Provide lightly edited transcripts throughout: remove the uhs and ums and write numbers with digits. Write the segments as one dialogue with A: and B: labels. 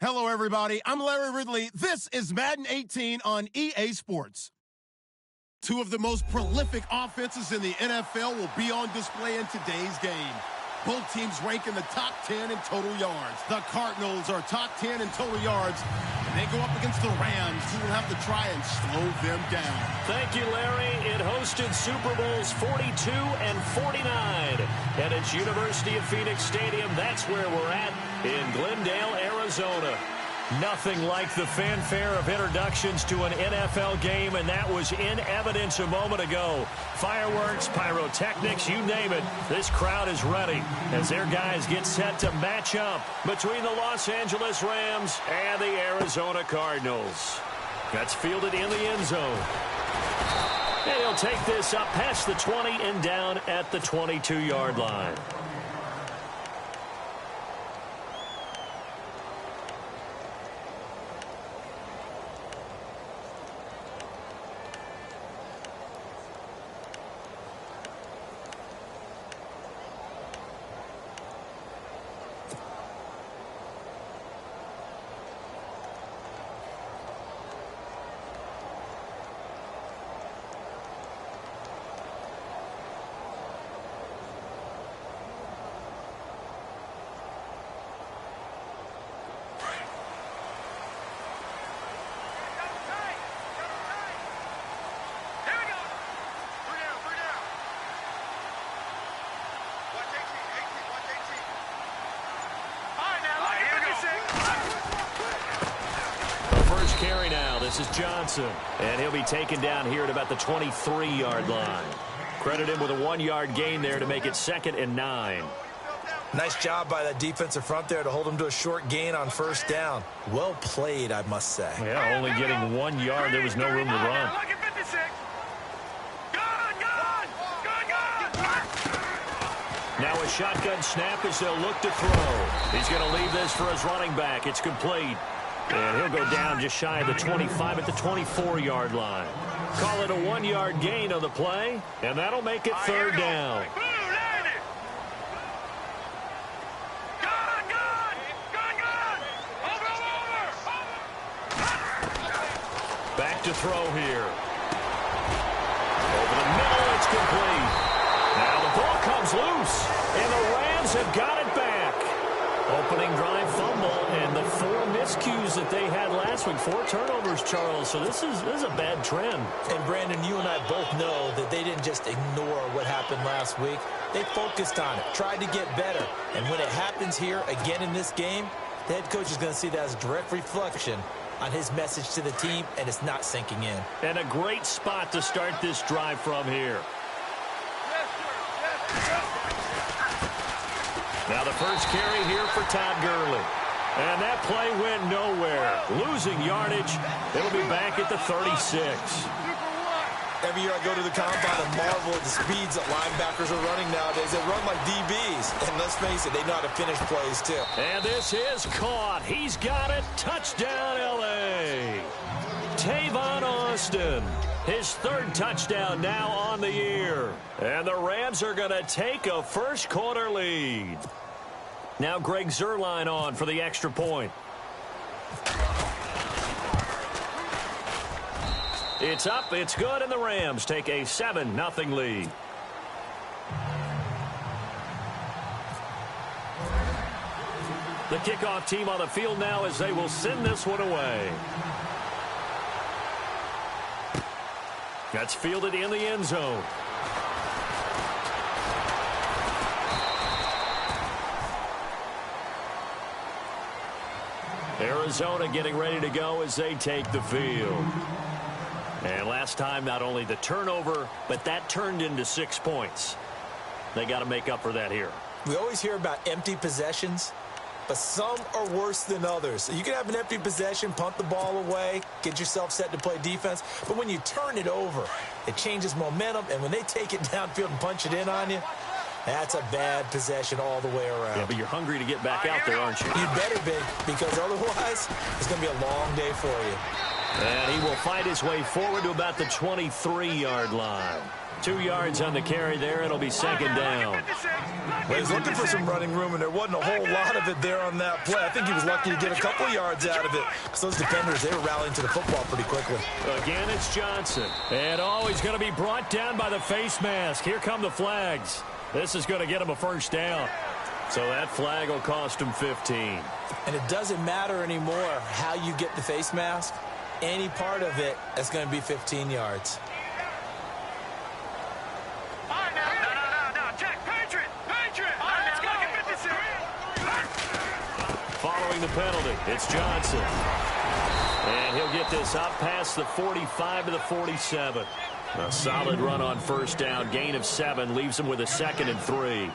A: Hello, everybody. I'm Larry Ridley. This is Madden 18 on EA Sports. Two of the most prolific offenses in the NFL will be on display in today's game. Both teams rank in the top 10 in total yards. The Cardinals are top 10 in total yards, and they go up against the Rams, who will have to try and slow them down.
B: Thank you, Larry. It hosted Super Bowls 42 and 49, and it's University of Phoenix Stadium. That's where we're at in Glendale, Arizona. Nothing like the fanfare of introductions to an NFL game, and that was in evidence a moment ago. Fireworks, pyrotechnics, you name it. This crowd is ready as their guys get set to match up between the Los Angeles Rams and the Arizona Cardinals. That's fielded in the end zone. And he'll take this up past the 20 and down at the 22-yard line. Carry now. This is Johnson, and he'll be taken down here at about the 23-yard line. Credit him with a 1-yard gain there to make it 2nd and 9.
C: Nice job by that defensive front there to hold him to a short gain on first down. Well played, I must say.
B: Yeah, only getting 1 yard. There was no room to run. Now a shotgun snap as they'll look to throw. He's going to leave this for his running back. It's complete. And he'll go down just shy of the 25 at the 24-yard line. Call it a 1-yard gain on the play, and that'll make it 3rd down. Back to throw here. Over the middle, it's complete. Now the ball comes loose, and the Rams have got it back. Opening drive fumble, and the 4 miscues that they had last week. 4 turnovers, Charles. So this is a bad trend.
C: And, Brandon, you and I both know that they didn't just ignore what happened last week. They focused on it, tried to get better. And when it happens here again in this game, the head coach is going to see that as a direct reflection on his message to the team, and it's not sinking in.
B: And a great spot to start this drive from here. Now the first carry here for Todd Gurley. And that play went nowhere. Losing yardage. It'll be back at the 36.
C: Every year I go to the combine and marvel at the speeds that linebackers are running nowadays. They run like DBs. And let's face it, they know how to finish plays too.
B: And this is caught. He's got it. Touchdown, L.A. Tavon Austin. His 3rd touchdown now on the year. And the Rams are going to take a first-quarter lead. Now Greg Zuerlein on for the extra point. It's up, it's good, and the Rams take a 7-0 lead. The kickoff team on the field now as they will send this one away. That's fielded in the end zone. Arizona getting ready to go as they take the field. And last time, not only the turnover, but that turned into 6 points. They got to make up for that here.
C: We always hear about empty possessions, but some are worse than others. You can have an empty possession, punt the ball away, get yourself set to play defense, but when you turn it over, it changes momentum, and when they take it downfield and punch it in on you, that's a bad possession all the way around.
B: Yeah, but you're hungry to get back out there, aren't you?
C: You better be, because otherwise, it's going to be a long day for you.
B: And he will fight his way forward to about the 23-yard line. 2 yards on the carry there. It'll be 2nd down.
C: Well, he was looking for some running room, and there wasn't a whole lot of it there on that play. I think he was lucky to get a couple yards out of it because those defenders, they were rallying to the football pretty quickly.
B: Again, it's Johnson. And, he's going to be brought down by the face mask. Here come the flags. This is going to get him a first down. So that flag will cost him 15.
C: And it doesn't matter anymore how you get the face mask. Any part of it is going to be 15 yards.
B: Following the penalty, it's Johnson. And he'll get this up past the 45 to the 47. A solid run on first down. Gain of 7 leaves him with a 2nd and 3.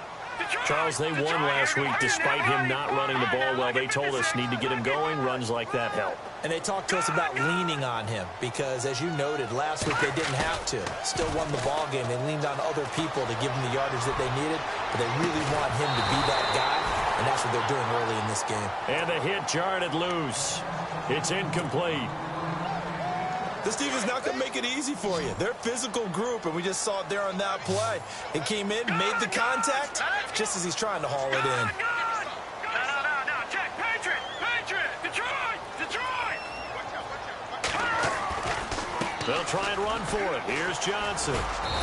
B: Charles, they won last week despite him not running the ball well. They told us need to get him going. Runs like that help.
C: And they talked to us about leaning on him because, as you noted, last week they didn't have to. Still won the ball game. They leaned on other people to give him the yardage that they needed, but they really want him to be that guy, and that's what they're doing early in this game.
B: And the hit jarred it loose. It's incomplete.
C: This team is not going to make it easy for you. They're a physical group, and we just saw it there on that play. He came in, made the contact, just as he's trying to haul it in.
D: Check. Patriot. Detroit.
B: They'll try and run for it. Here's Johnson.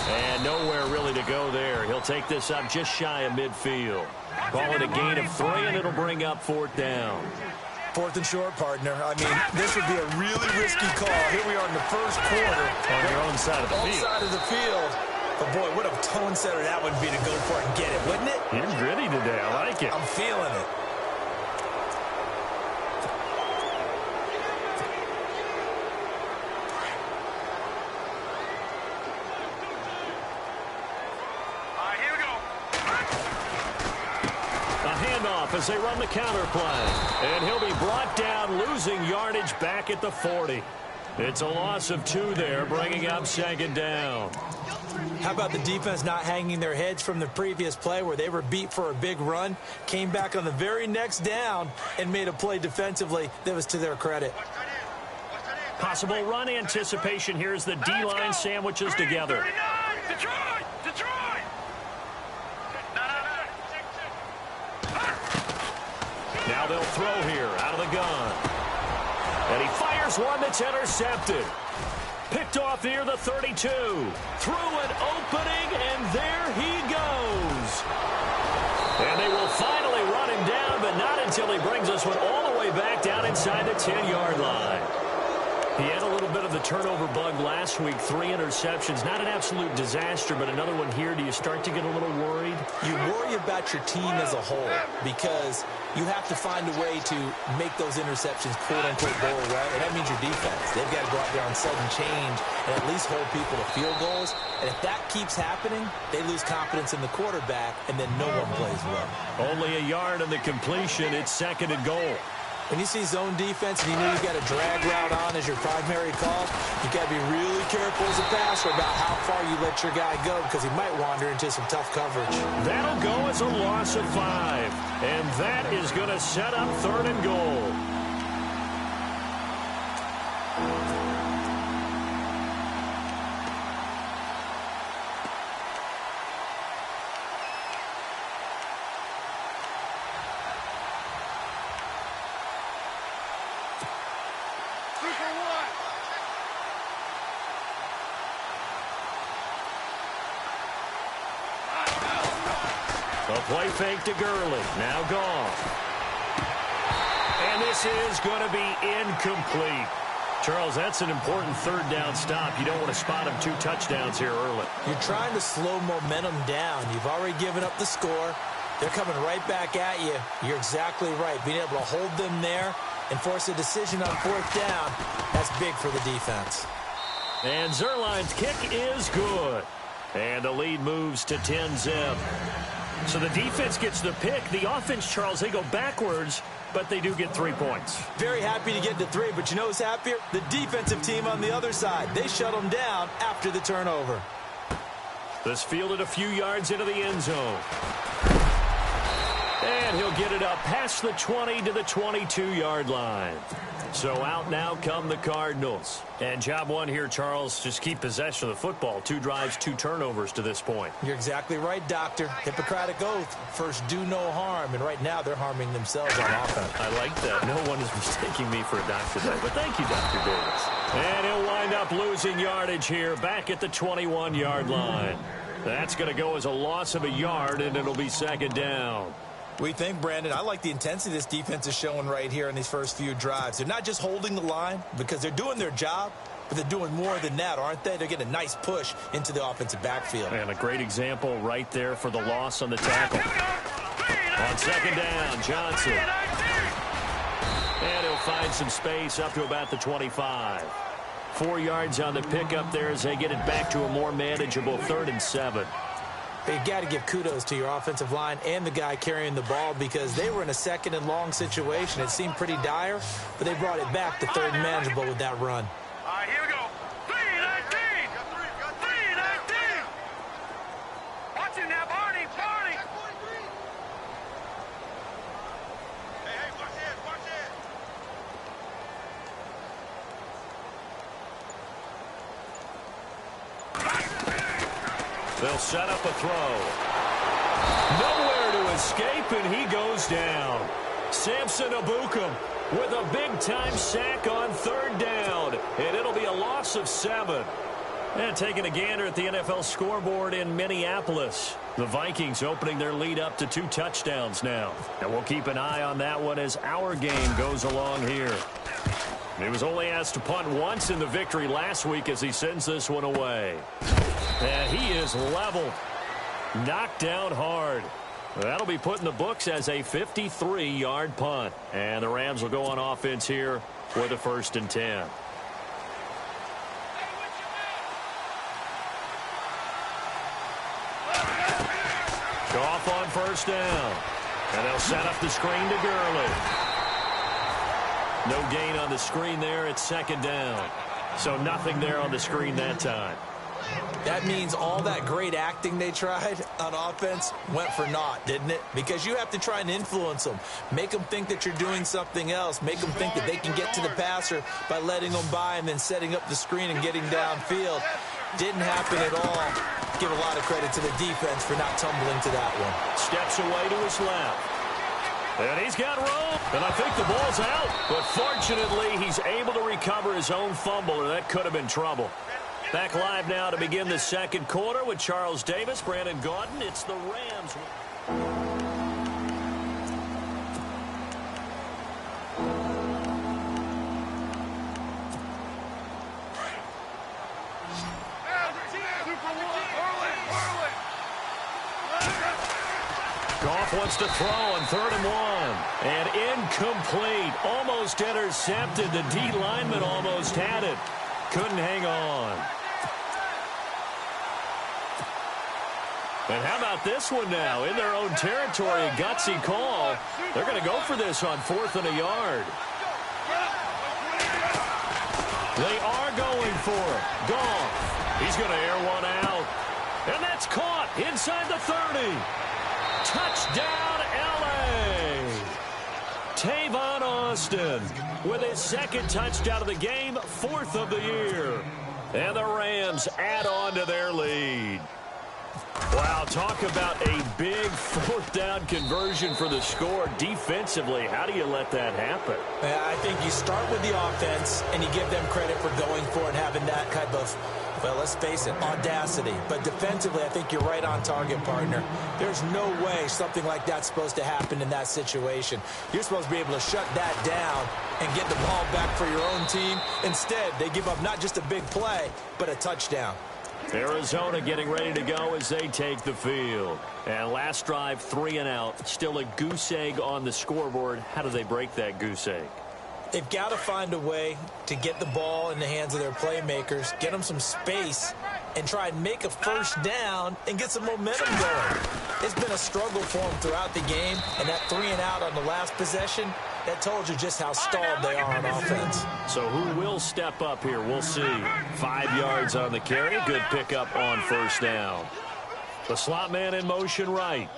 B: And nowhere really to go there. He'll take this up just shy of midfield. Call it a gain of 3, and it'll bring up 4th down.
C: 4th and short, partner. I mean, this would be a really risky call. Here we are in the first quarter.
B: On your own side of the field.
C: Side of the field. But, boy, what a tone setter that would be to go for it and get it, wouldn't it?
B: You're gritty today. I like it.
C: I'm feeling it.
B: As they run the counter play. And he'll be brought down, losing yardage back at the 40. It's a loss of 2 there, bringing up 2nd down.
C: How about the defense not hanging their heads from the previous play where they were beat for a big run, came back on the very next down, and made a play defensively that was to their credit.
B: Possible run anticipation here as the D-line sandwiches together.
D: Detroit!
B: Now they'll throw here out of the gun. And he fires one that's intercepted. Picked off near the 32. Through an opening, and there he goes. And they will finally run him down, but not until he brings us one all the way back down inside the 10-yard line. He had a little bit of the turnover bug last week. 3 interceptions. Not an absolute disaster, but another one here. Do you start to get a little worried?
C: You worry about your team as a whole because you have to find a way to make those interceptions quote-unquote go away, and that means your defense. They've got to go out there on sudden change and at least hold people to field goals. And if that keeps happening, they lose confidence in the quarterback, and then no one plays well.
B: Only a yard on the completion. It's 2nd and goal.
C: When you see zone defense and you know you've got a drag route on as your primary call, you've got to be really careful as a passer about how far you let your guy go because he might wander into some tough coverage.
B: That'll go as a loss of 5. And that is going to set up 3rd and goal. A play fake to Gurley. Now gone. And this is going to be incomplete. Charles, that's an important 3rd down stop. You don't want to spot him 2 touchdowns here early.
C: You're trying to slow momentum down. You've already given up the score. They're coming right back at you. You're exactly right. Being able to hold them there and force a decision on 4th down, that's big for the defense.
B: And Zerline's kick is good. And the lead moves to 10-zip. So the defense gets the pick. The offense, Charles, they go backwards, but they do get 3 points.
C: Very happy to get to 3, but you know who's happier? The defensive team on the other side. They shut them down after the turnover.
B: This fielded a few yards into the end zone. And And he'll get it up past the 20 to the 22-yard line. So out now come the Cardinals. And job one here, Charles, just keep possession of the football. 2 drives, 2 turnovers to this point.
C: You're exactly right, Doctor. Hippocratic oath. First, do no harm. And right now, they're harming themselves on offense.
B: I like that. No one is mistaking me for a doctor today. But thank you, Dr. Davis. And he'll wind up losing yardage here back at the 21-yard line. That's going to go as a loss of a yard, and it'll be second down.
C: What do you think, Brandon? I like the intensity this defense is showing right here in these first few drives. They're not just holding the line because they're doing their job, but they're doing more than that, aren't they? They're getting a nice push into the offensive backfield.
B: And a great example right there for the loss on the tackle. On second down, Johnson. And he'll find some space up to about the 25. 4 yards on the pickup there as they get it back to a more manageable 3rd and 7.
C: You got to give kudos to your offensive line and the guy carrying the ball because they were in a 2nd and long situation. It seemed pretty dire, but they brought it back to 3rd and manageable with that run.
D: All right, here we go. 3-19. 3-19. Watch it now, Barney. Barney. Hey, watch it. Watch it.
B: They'll set up a throw. Nowhere to escape, and he goes down. Samson Abukum with a big-time sack on 3rd down, and it'll be a loss of 7. And taking a gander at the NFL scoreboard in Minneapolis. The Vikings opening their lead up to 2 touchdowns now. And we'll keep an eye on that one as our game goes along here. He was only asked to punt once in the victory last week as he sends this one away. And he is leveled. Knocked down hard. That'll be put in the books as a 53-yard punt. And the Rams will go on offense here with a 1st and 10. Goff on 1st down. And they'll set up the screen to Gurley. No gain on the screen there. It's 2nd down. So nothing there on the screen that time.
C: That means all that great acting they tried on offense went for naught, didn't it? Because you have to try and influence them. Make them think that you're doing something else. Make them think that they can get to the passer by letting them by and then setting up the screen and getting downfield. Didn't happen at all. Give a lot of credit to the defense for not tumbling to that one.
B: Steps away to his left. And he's got room. And I think the ball's out. But fortunately, he's able to recover his own fumble, or that could have been trouble. Back live now to begin the 2nd quarter with Charles Davis, Brandon Gaudin. It's the Rams. Goff wants to throw on 3rd and 1. And incomplete. Almost intercepted. The D lineman almost had it. Couldn't hang on. And how about this one now? In their own territory, a gutsy call. They're going to go for this on 4th and a yard. They are going for it. Goff. He's going to air one out. And that's caught inside the 30. Touchdown, L.A. Tavon Austin with his 2nd touchdown of the game, 4th of the year. And the Rams add on to their lead. Wow, talk about a big 4th down conversion for the score. Defensively, how do you let that happen?
C: I think you start with the offense and you give them credit for going for it and having that type of, well, let's face it, audacity. But defensively, I think you're right on target, partner. There's no way something like that's supposed to happen in that situation. You're supposed to be able to shut that down and get the ball back for your own team. Instead, they give up not just a big play, but a touchdown.
B: Arizona getting ready to go as they take the field. And last drive, 3 and out. Still a goose egg on the scoreboard. How do they break that goose egg?
C: They've got to find a way to get the ball in the hands of their playmakers, get them some space, and try and make a 1st down and get some momentum going. It's been a struggle for them throughout the game, and that 3 and out on the last possession, that told you just how stalled they are on offense.
B: So who will step up here? We'll see. 5 yards on the carry. Good pickup on 1st down. The slot man in motion right.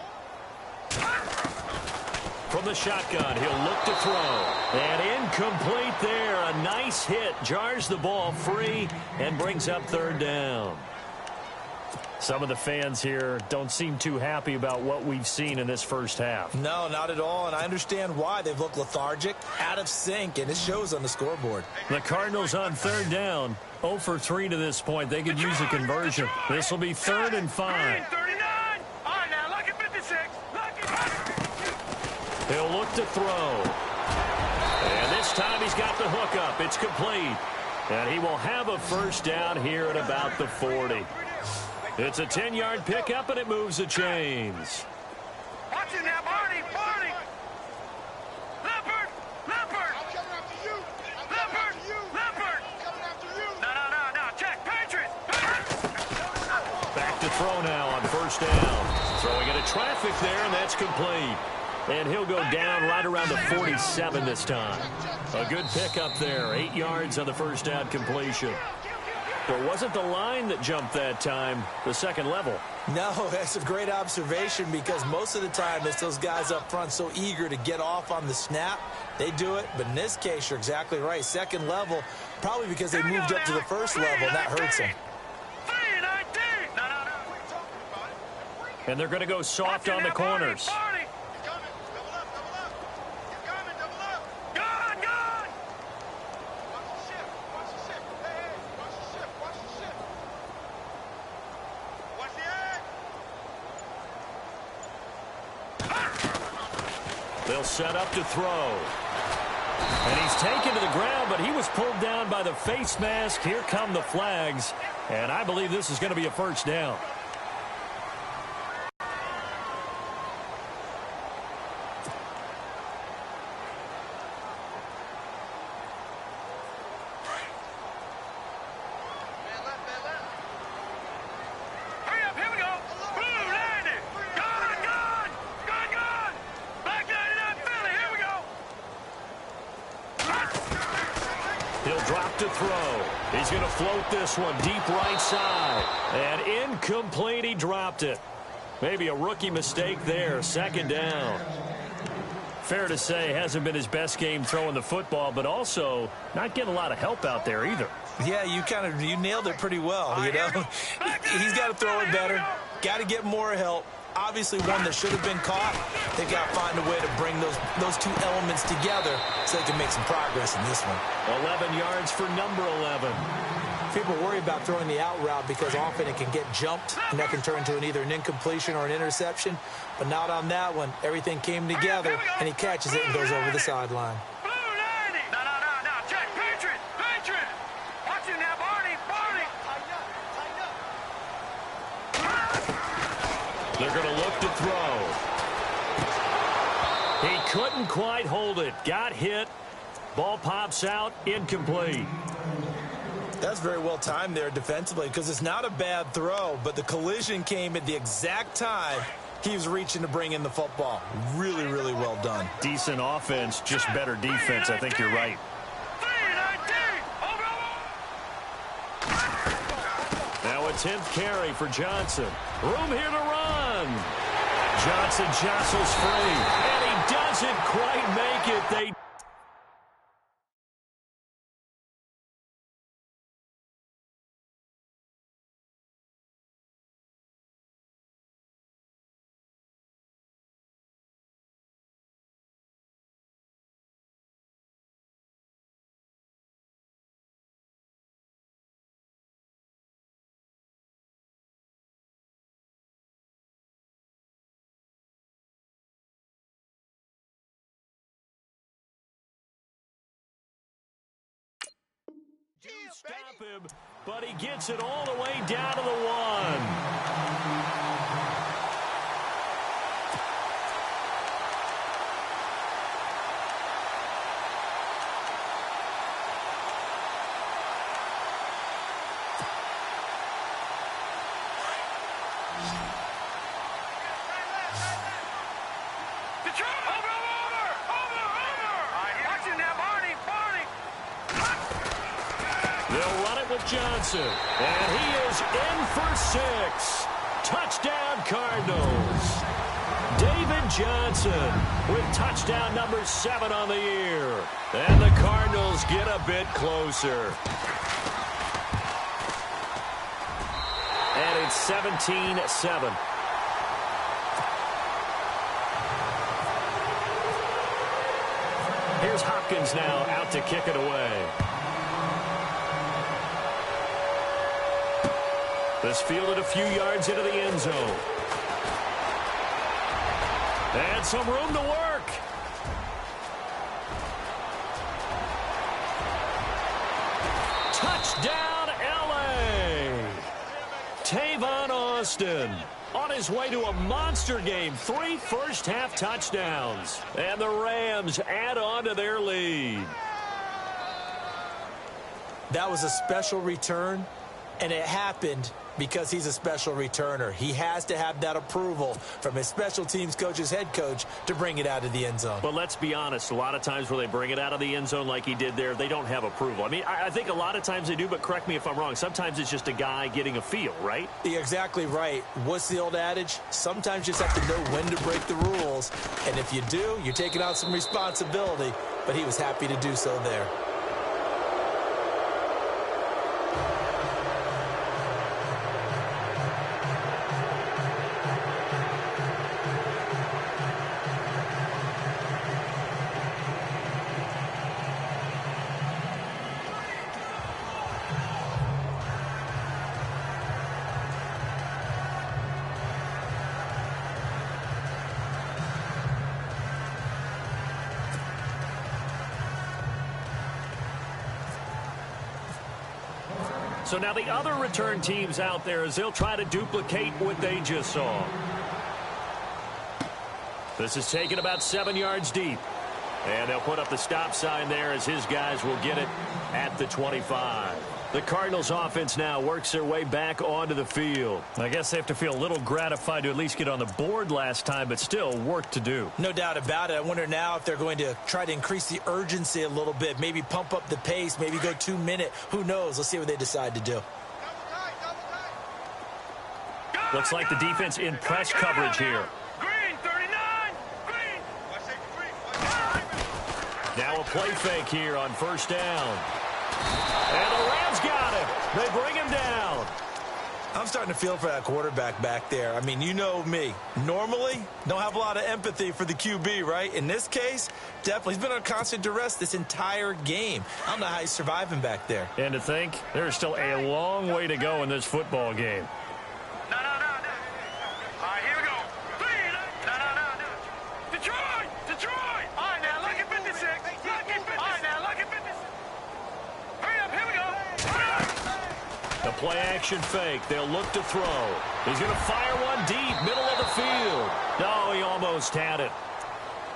B: From the shotgun, he'll look to throw. And incomplete there. A nice hit. Jars the ball free and brings up third down. Some of the fans here don't seem too happy about what we've seen in this first half.
C: No, not at all, and I understand why. They've looked lethargic, out of sync, and it shows on the scoreboard.
B: The Cardinals on third down, 0 for 3 to this point. They could use a conversion. This will be 3rd and 5.
D: 39. All right, now, look at 56.
B: He'll look to throw. And this time he's got the hook up. It's complete. And he will have a first down here at about the 40. It's a 10-yard pickup, and it moves the chains.
D: Watch it now, Barney. Leopard.
E: I'm coming after you.
D: Leopard. No. Check. Patriots.
B: Back to throw now on first down. Throwing into traffic there, and that's complete. And he'll go down right around the 47 this time. A good pickup there. 8 yards on the first down completion. But it wasn't the line that jumped that time, the second level.
C: No, that's a great observation because most of the time it's those guys up front so eager to get off on the snap. They do it, but in this case, you're exactly right. Second level, probably because they moved up to the first level, and that hurts them.
B: And they're going to go soft on the corners. They'll set up to throw. And he's taken to the ground, but he was pulled down by the face mask. Here come the flags. And I believe this is going to be a first down. To throw. He's going to float this one deep right side. And incomplete. He dropped it. Maybe a rookie mistake there. Second down. Fair to say, hasn't been his best game throwing the football, but also not getting a lot of help out there either.
C: Yeah, you nailed it pretty well, you know. He's got to throw it better. Got to get more help. Obviously one that should have been caught. They've got to find a way to bring those two elements together so they can make some progress in this one.
B: 11 yards for number 11.
C: People worry about throwing the out route because often it can get jumped, and that can turn into either an incompletion or an interception. But not on that one. Everything came together, and he catches it and goes over the sideline.
B: They're going to look to throw. He couldn't quite hold it. Got hit. Ball pops out. Incomplete.
C: That's very well timed there defensively because it's not a bad throw, but the collision came at the exact time he was reaching to bring in the football. Really, really well done.
B: Decent offense, just better defense. I think you're right. Now a 10th carry for Johnson. Room here to run. Johnson jostles free, and he doesn't quite make it. They stop him, but he gets it all the way down to the 1. They'll run it with Johnson, and he is in for 6. Touchdown, Cardinals. David Johnson with touchdown number 7 on the year. And the Cardinals get a bit closer. And it's 17-7. Here's Hopkins now out to kick it away. This fielded a few yards into the end zone. And some room to work. Touchdown, L.A. Tavon Austin on his way to a monster game. 3 first-half touchdowns. And the Rams add on to their lead.
C: That was a special return, and it happened because he's a special returner. He has to have that approval from his special teams coach's head coach to bring it out of the end zone.
B: But let's be honest, a lot of times when they bring it out of the end zone like he did there, they don't have approval. I mean, I think a lot of times they do, but correct me if I'm wrong. Sometimes it's just a guy getting a feel, right?
C: You're exactly right. What's the old adage? Sometimes you just have to know when to break the rules. And if you do, you're taking on some responsibility. But he was happy to do so there.
B: So now the other return teams out there as they'll try to duplicate what they just saw. This is taken about 7 yards deep. And they'll put up the stop sign there as his guys will get it at the 25. The Cardinals offense now works their way back onto the field. I guess they have to feel a little gratified to at least get on the board last time, but still work to do.
C: No doubt about it. I wonder now if they're going to try to increase the urgency a little bit, maybe pump up the pace, maybe go 2-minute. Who knows? Let's see what they decide to do.
B: Looks like the defense in press coverage here.
D: Green, 39. Green.
B: Now a play fake here on first down. And the Rams got him. They bring him down.
C: I'm starting to feel for that quarterback back there. I mean, you know me. Normally, don't have a lot of empathy for the QB, right? In this case, definitely. He's been on constant duress this entire game. I don't know how he's surviving back there.
B: And to think, there's still a long way to go in this football game.
D: No. All right, here we go. No. Detroit. All right, now, look at 56. All right, now, look at 56. Hurry up, here we go.
B: The play action fake. They'll look to throw. He's going to fire one deep, middle of the field. No, he almost had it.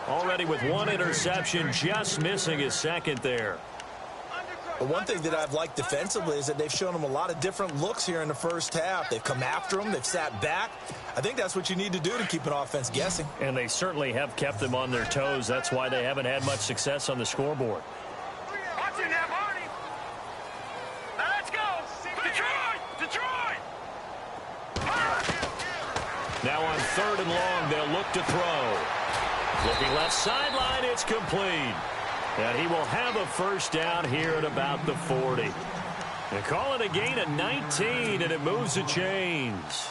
B: Already with one interception, just missing his second there.
C: But one thing that I've liked defensively is that they've shown him a lot of different looks here in the first half. They've come after him. They've sat back. I think that's what you need to do to keep an offense guessing.
B: And they certainly have kept them on their toes. That's why they haven't had much success on the scoreboard.
D: Watch it now, Barney. Now let's go. Detroit.
B: Now on 3rd and long, they'll look to throw. Looking left sideline, it's complete. And he will have a first down here at about the 40. They call it a gain of 19, and it moves the chains.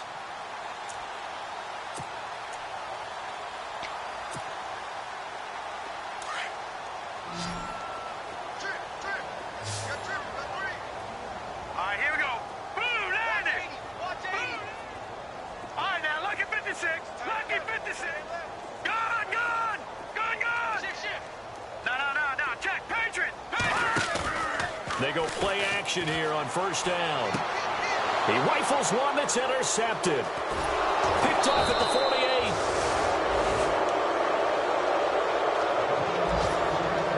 D: All right, here we go. Boom, landing. Boom. All right, now, look at 56. Lucky 56. Gone. No. Check. Patriot.
B: They go play action here on first down. He rifles one that's intercepted. Picked off at the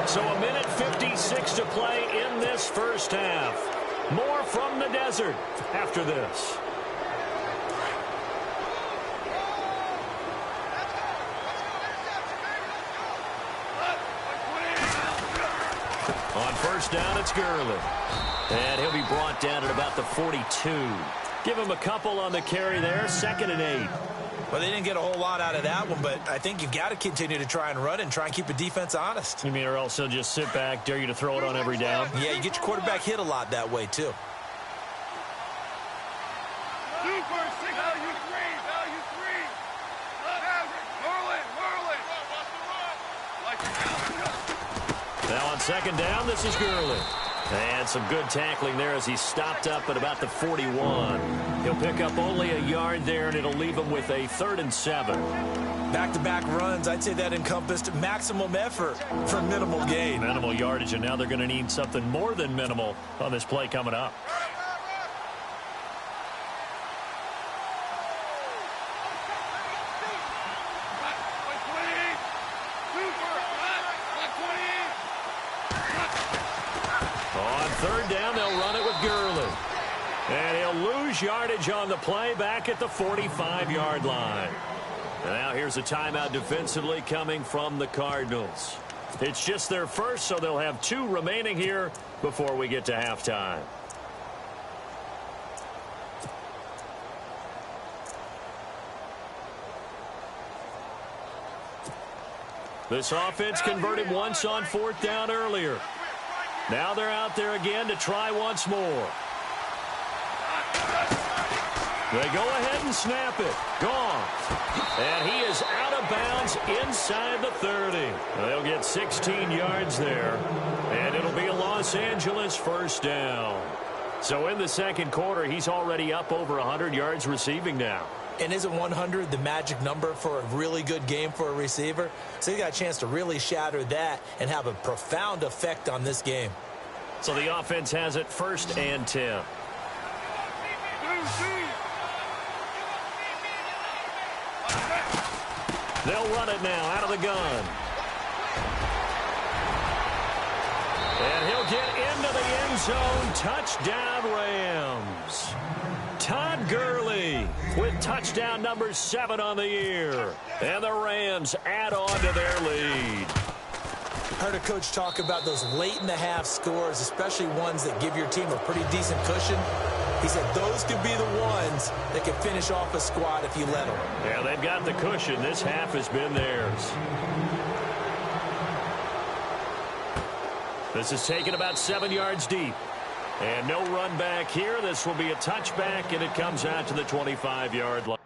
B: 48. So a minute 56 to play in this first half. More from the desert after this. On first down, it's Gurley. And he'll be brought down at about the 42. Give him a couple on the carry there. 2nd and 8.
C: Well, they didn't get a whole lot out of that one, but I think you've got to continue to try and run and try and keep the defense honest.
B: You mean, or else they'll just sit back, dare you to throw it on every down?
C: Yeah, you get your quarterback hit a lot that way, too.
E: Value three. Merlin.
B: Now on second down, this is Gurley. And some good tackling there as he stopped up at about the 41. He'll pick up only a yard there, and it'll leave him with a 3rd and 7.
C: Back-to-back runs, I'd say that encompassed maximum effort for minimal gain.
B: Minimal yardage, and now they're going to need something more than minimal on this play coming up. On 3rd down, they'll run it with Gurley. And he'll lose yardage on the play back at the 45-yard line. And now here's a timeout defensively coming from the Cardinals. It's just their first, so they'll have 2 remaining here before we get to halftime. This offense converted once on 4th down earlier. Now they're out there again to try once more. They go ahead and snap it. Gone. And he is out of bounds inside the 30. They'll get 16 yards there. And it'll be a Los Angeles 1st down. So in the second quarter, he's already up over 100 yards receiving now.
C: And isn't 100 the magic number for a really good game for a receiver? So he got a chance to really shatter that and have a profound effect on this game.
B: So the offense has it 1st and 10. They'll run it now out of the gun. And he'll get into the end zone. Touchdown, Rams. Todd Gurley with touchdown number 7 on the year. And the Rams add on to their lead.
C: Heard a coach talk about those late-in-the-half scores, especially ones that give your team a pretty decent cushion. He said those could be the ones that can finish off a squad if you let them.
B: Yeah, they've got the cushion. This half has been theirs. This is taken about 7 yards deep. And no run back here. This will be a touchback, and it comes out to the 25-yard line.